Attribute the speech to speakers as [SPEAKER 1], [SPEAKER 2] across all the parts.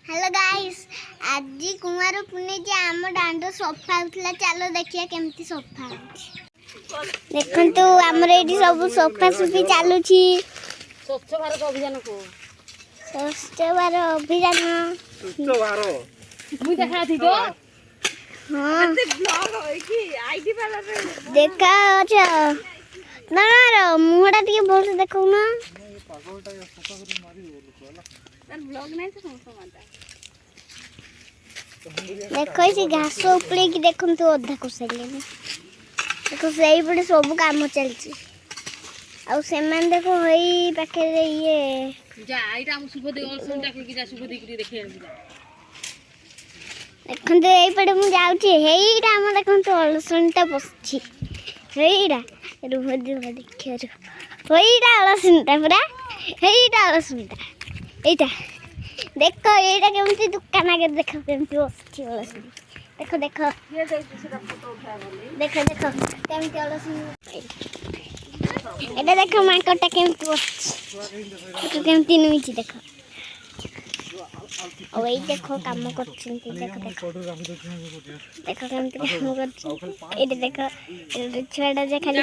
[SPEAKER 1] hello guys आज कुमार पुणे आम दांड सफा होता चलो देखिए केमती सफा देखो आमर ये सब सफा सुफी चलू
[SPEAKER 2] स्वच्छ भारत अभियान को
[SPEAKER 1] स्वच्छ भारत अभियान
[SPEAKER 2] स्वच्छ भारत मुई देखा थी तो
[SPEAKER 1] हां
[SPEAKER 2] ब्लॉग होई की आईडी वाला
[SPEAKER 1] देखा अच्छा ना रो मुहडा टिके बोल से देखो ना
[SPEAKER 2] पागलटा सफा कर मारी बोल तार ब्लॉग नहीं से समझ माता
[SPEAKER 1] देखो इसी घास ऊपर की देखो तो अधा कुसले देखो सही पड़े सब काम चलची आ सेमान देखो हई पाखे ये
[SPEAKER 2] जा आईटा हम शुभ दे ऑल्सन टाक की जा शुभ दे की देखे
[SPEAKER 1] देखो तो यही पड़े मु जाउची हेईटा हम देखो तो ऑल्सनटा बसची हेईटा रुह देखियो हेईटा ऑल्सनटा पूरा हेईटा ऑल्सनटा एटा देखो एटा केमती दुकान आगे देखो केमती बसची ऑल्सन देखो देखो
[SPEAKER 2] ये देखो से फोटो उठा बोली
[SPEAKER 1] देखो देखो केमती ऑल्सन एटा देखो माकटा केमती बसची केमती नुईची देखो और ये देखो काम करछंती देखो देखो देखो केमती काम करछ एटा देखो छुआटा जे खाली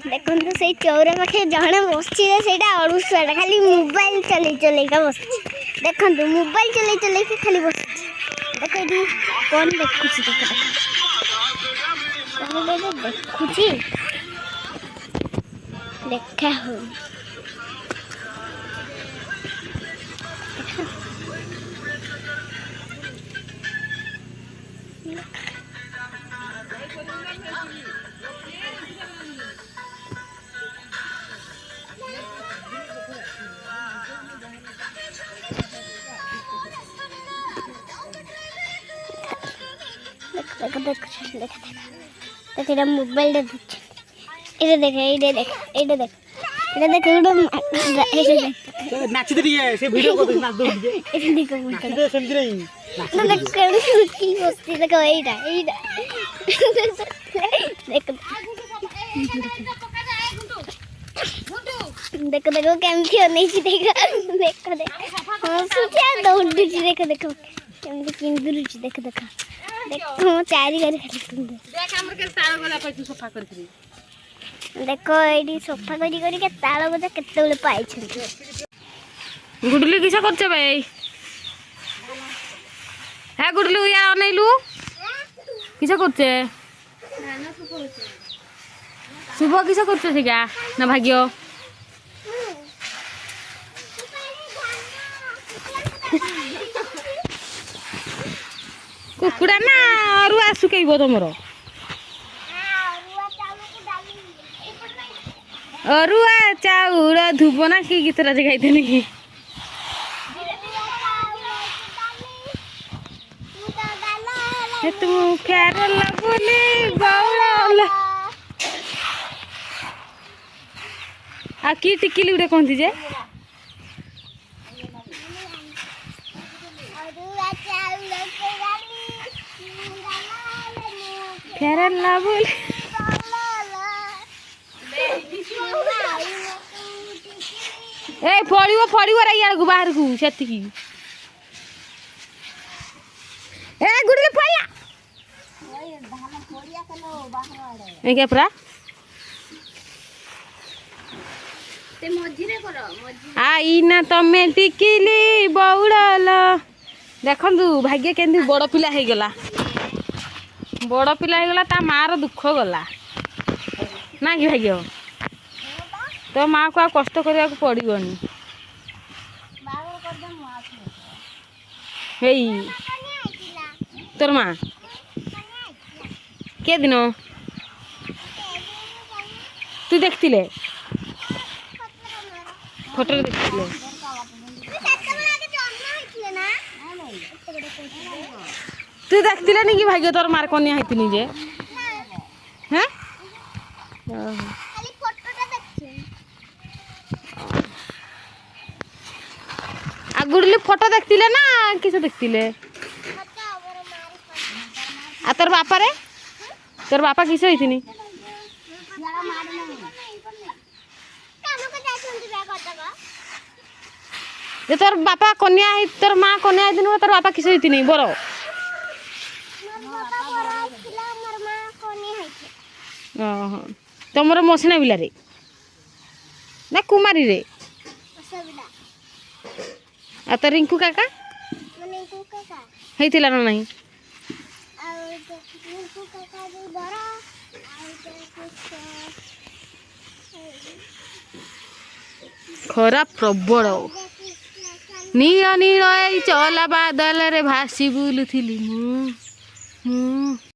[SPEAKER 1] देखो तो से चौरा पाखे जड़े बसची सेटा अड़ुसुआटा खाली मोबाइल चले चले का बसची देखो तो मोबाइल चले चले के खाली बसची देखो ये कौन देखुची देखो देखो कौन देखुची देखा हो देखो देखो देखो तेरा मोबाइल दे इधर देख इधर देख इधर देख इधर देख इधर देख
[SPEAKER 2] नाच दे ये से वीडियो को नाच दो
[SPEAKER 1] इधर देखो
[SPEAKER 2] नाच दे समझ रही
[SPEAKER 1] ना देख की बस्ती देखो एटा एटा देखो देखो देखो केमती होनी छी देखो देखो देखो हां सुचिया दौड़ छी देखो देखो केमती किंदुरु छी देखो देखो देखो चारी गाड़ी खाली सुंदर
[SPEAKER 2] देख हमर के ताळ गला पे तू सफा करथि
[SPEAKER 1] देखो एडी सफा करी के ताळ बजा केते बेले पाइ छ
[SPEAKER 2] गुडली किसा करछ भाई है गुडलू या अनैलू किसा करछ शुभ किसा करछ सिगा ना भाग्य कुकुड़ा ना अरुआ सुकेइबो तमरो अरुआ चाउर धुबो ना कि गीतरा जे गाइथनि कि हे तू केरल बोली बाउल आ की टिकिली उडे कोंथि जे केरला बोली ए फड़िबो रे यार बाहर को सेति की ए गुडली फड़िया धान फड़िया कलो बाहर आड़े ए के प्रा ते मझी रे करो मझी आई ना तमे टिकिली बौड़ल देखंदु भाग्य केंदी बड़ पिला हे गला बड़ पिला हे गला ता मार दुख गला ना कि भाग्य तो माँ को कष्ट करने को पड़ोनी तोर माँ के दिन तू देखती फोटो देखती तू देखती नहीं कि भाग्य तोर मार कन्या होती जे हाँ आ गुडली फोटो देखती ना किस देखती आ तोर बापा किस होती যে তোর বাপা কন্যা তোর মা কন্যা দিন তোর বাপা কিছু হইতি নাই বড় ତମର ମସିନା ବିଲାରେ ନା କୁମାରୀରେ ଆଉ ତ ରିଙ୍କୁ କାକା ହେଇଥିଲା ନା ନାହିଁ ଖରା ପ୍ରବଳ ନୀଳ ନୀଳ ଏଇ ଚଲା ବାଦଲରେ ଭାସି ବୁଲୁଥିଲି ମୁଁ